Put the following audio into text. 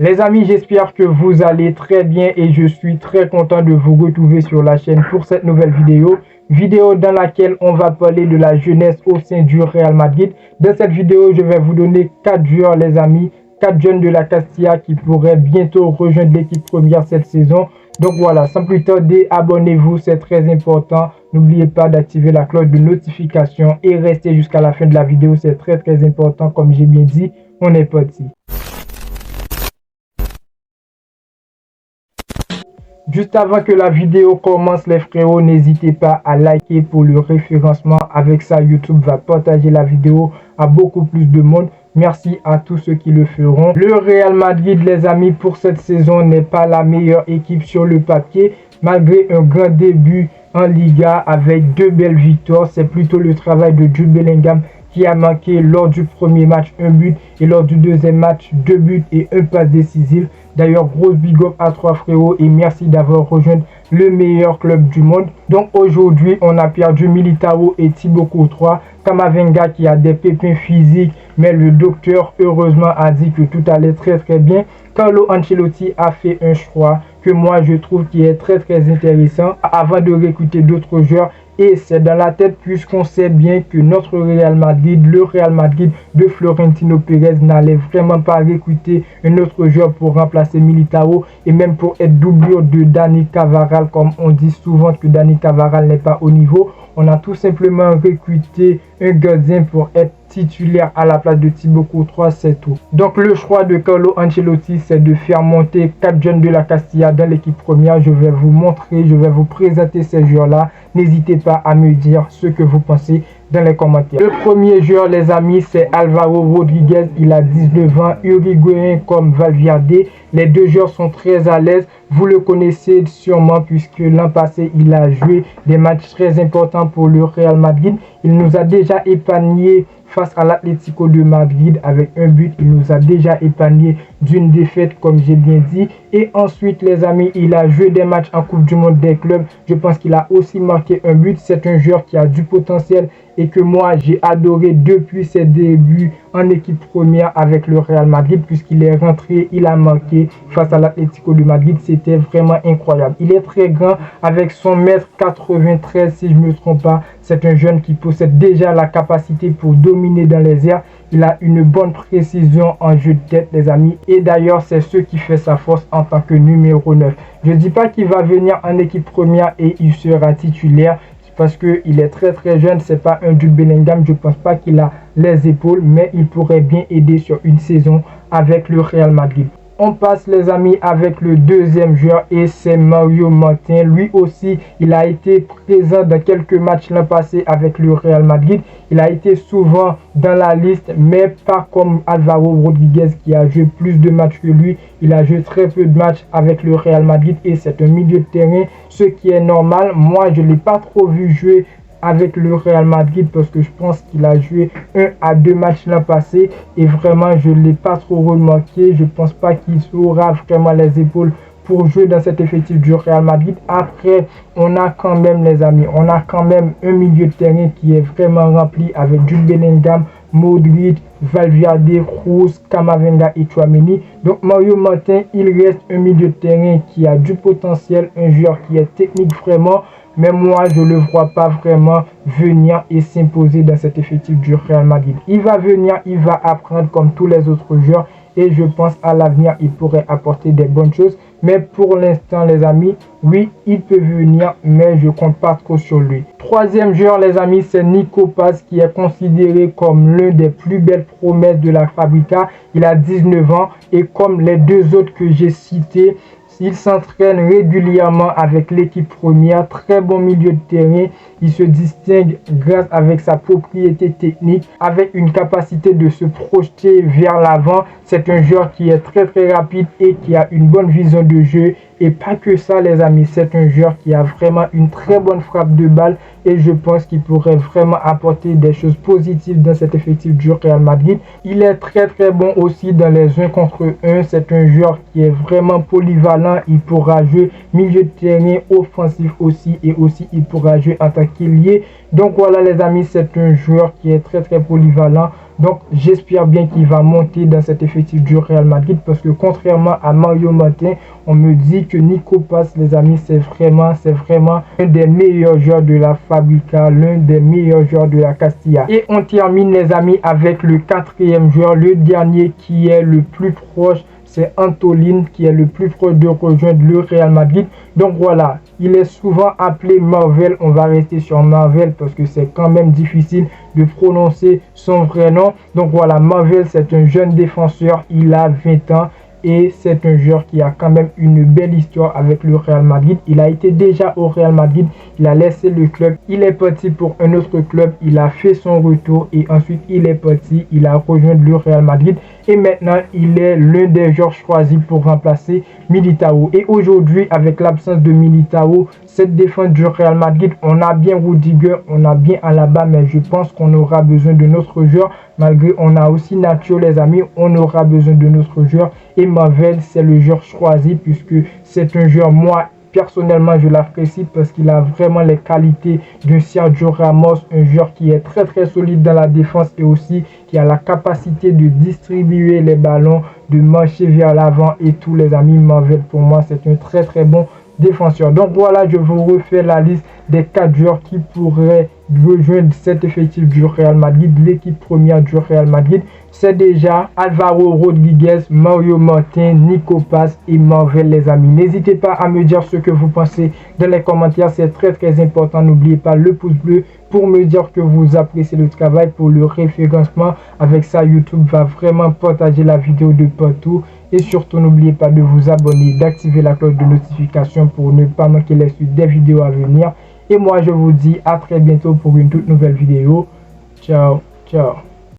Les amis, j'espère que vous allez très bien et je suis très content de vous retrouver sur la chaîne pour cette nouvelle vidéo dans laquelle on va parler de la jeunesse au sein du Real Madrid. Dans cette vidéo, je vais vous donner 4 joueurs, les amis, 4 jeunes de la Castilla qui pourraient bientôt rejoindre l'équipe première cette saison. Donc voilà, sans plus tarder, abonnez-vous, c'est très important. N'oubliez pas d'activer la cloche de notification et restez jusqu'à la fin de la vidéo, c'est très important comme j'ai bien dit. On est parti. Juste avant que la vidéo commence, les frérots, n'hésitez pas à liker pour le référencement. Avec ça, YouTube va partager la vidéo à beaucoup plus de monde. Merci à tous ceux qui le feront. Le Real Madrid, les amis, pour cette saison n'est pas la meilleure équipe sur le papier. Malgré un grand début en Liga avec 2 belles victoires, c'est plutôt le travail de Jude Bellingham qui a marqué lors du premier match 1 but et lors du deuxième match 2 buts et 1 passe décisive. D'ailleurs, grosse big up à 3 frérots et merci d'avoir rejoint le meilleur club du monde. Donc aujourd'hui, on a perdu Militao et Thibaut Courtois. Camavinga qui a des pépins physiques, mais le docteur heureusement a dit que tout allait très bien. Carlo Ancelotti a fait un choix que moi je trouve qui est très intéressant avant de recruter d'autres joueurs. Et c'est dans la tête puisqu'on sait bien que notre Real Madrid, le Real Madrid de Florentino Pérez n'allait vraiment pas recruter un autre joueur pour remplacer Militao et même pour être doublure de Dani Carvajal, comme on dit souvent que Dani Carvajal n'est pas au niveau. On a tout simplement recruté un gardien pour être titulaire à la place de Thibaut Courtois, c'est tout. Donc le choix de Carlo Ancelotti, c'est de faire monter 4 jeunes de la Castilla dans l'équipe première. Je vais vous montrer, je vais vous présenter ces joueurs-là. N'hésitez pas à me dire ce que vous pensez dans les commentaires. Le premier joueur, les amis, c'est Alvaro Rodriguez. Il a 19 ans, uruguayen comme Valverde. Les deux joueurs sont très à l'aise. Vous le connaissez sûrement puisque l'an passé, il a joué des matchs très importants pour le Real Madrid. Il nous a déjà épargné face à l'Atlético de Madrid avec un but. Il nous a déjà épargné d'une défaite comme j'ai bien dit. Et ensuite les amis, il a joué des matchs en Coupe du Monde des clubs. Je pense qu'il a aussi marqué un but. C'est un joueur qui a du potentiel et que moi j'ai adoré depuis ses débuts en équipe première avec le Real Madrid puisqu'il est rentré, il a marqué face à l'Atlético de Madrid. C'était vraiment incroyable. Il est très grand avec son 1m93 si je ne me trompe pas. C'est un jeune qui possède déjà la capacité pour dominer dans les airs. Il a une bonne précision en jeu de tête, les amis. Et d'ailleurs, c'est ce qui fait sa force en tant que numéro 9. Je ne dis pas qu'il va venir en équipe première et il sera titulaire parce qu'il est très jeune. C'est pas un Jude Bellingham. Je ne pense pas qu'il a les épaules, mais il pourrait bien aider sur une saison avec le Real Madrid. On passe les amis avec le deuxième joueur et c'est Mario Martin. Lui aussi, il a été présent dans quelques matchs l'an passé avec le Real Madrid. Il a été souvent dans la liste, mais pas comme Alvaro Rodriguez qui a joué plus de matchs que lui. Il a joué très peu de matchs avec le Real Madrid et c'est un milieu de terrain, ce qui est normal. Moi, je ne l'ai pas trop vu jouer avec le Real Madrid parce que je pense qu'il a joué 1 à 2 matchs l'an passé et vraiment je ne l'ai pas trop remarqué. Je pense pas qu'il aura vraiment les épaules pour jouer dans cet effectif du Real Madrid. Après, on a quand même les amis, on a quand même un milieu de terrain qui est vraiment rempli avec Jude Bellingham, Modric, Valverde, Kroos, Camavinga et Tchouaméni. Donc Mario Martin, il reste un milieu de terrain qui a du potentiel, un joueur qui est technique vraiment. Mais moi, je ne le vois pas vraiment venir et s'imposer dans cet effectif du Real Madrid. Il va venir, il va apprendre comme tous les autres joueurs. Et je pense à l'avenir, il pourrait apporter des bonnes choses. Mais pour l'instant, les amis, oui, il peut venir, mais je ne compte pas trop sur lui. Troisième joueur, les amis, c'est Nico Paz qui est considéré comme l'un des plus belles promesses de la Fabrica. Il a 19 ans et comme les deux autres que j'ai cités, il s'entraîne régulièrement avec l'équipe première, très bon milieu de terrain. Il se distingue grâce avec sa propriété technique, avec une capacité de se projeter vers l'avant. C'est un joueur qui est très rapide et qui a une bonne vision de jeu. Et pas que ça les amis, c'est un joueur qui a vraiment une très bonne frappe de balle et je pense qu'il pourrait vraiment apporter des choses positives dans cet effectif du Real Madrid. Il est très bon aussi dans les 1 contre 1. C'est un joueur qui est vraiment polyvalent. Il pourra jouer milieu de terrain offensif aussi et aussi il pourra jouer en tant qu'ailier. Donc voilà les amis, c'est un joueur qui est très polyvalent. Donc j'espère bien qu'il va monter dans cet effectif du Real Madrid, parce que contrairement à Mario Martin, on me dit que Nico Paz, les amis, c'est vraiment l'un des meilleurs joueurs de la Fabrica, l'un des meilleurs joueurs de la Castilla. Et on termine, les amis, avec le quatrième joueur, le dernier qui est le plus proche. C'est Antolin qui est le plus proche de rejoindre le Real Madrid. Donc voilà, il est souvent appelé Marvel. On va rester sur Marvel parce que c'est quand même difficile de prononcer son vrai nom. Donc voilà, Marvel, c'est un jeune défenseur. Il a 20 ans. Et c'est un joueur qui a quand même une belle histoire avec le Real Madrid. Il a été déjà au Real Madrid, il a laissé le club, il est parti pour un autre club, il a fait son retour et ensuite il est parti, il a rejoint le Real Madrid et maintenant il est l'un des joueurs choisis pour remplacer Militao. Et aujourd'hui, avec l'absence de Militao, cette défense du Real Madrid, on a bien Rudiger, on a bien Alaba, mais je pense qu'on aura besoin de notre joueur. Malgré on a aussi Nacho, les amis, on aura besoin de notre joueur. Et Marvel, c'est le joueur choisi puisque c'est un joueur, moi, personnellement, je l'apprécie parce qu'il a vraiment les qualités d'un Sergio Ramos, un joueur qui est très solide dans la défense et aussi qui a la capacité de distribuer les ballons, de marcher vers l'avant et tous, les amis. Marvel, pour moi, c'est un très bon défenseur. Donc voilà, je vous refais la liste des 4 joueurs qui pourraient rejoindre cet effectif du Real Madrid, l'équipe première du Real Madrid. C'est déjà Alvaro Rodriguez, Mario Martin, Nico Paz et Marvel, les amis. N'hésitez pas à me dire ce que vous pensez dans les commentaires, c'est très important. N'oubliez pas le pouce bleu pour me dire que vous appréciez le travail pour le référencement. Avec ça, YouTube va vraiment partager la vidéo de partout. Et surtout, n'oubliez pas de vous abonner, d'activer la cloche de notification pour ne pas manquer les suites des vidéos à venir. Et moi, je vous dis à très bientôt pour une toute nouvelle vidéo. Ciao.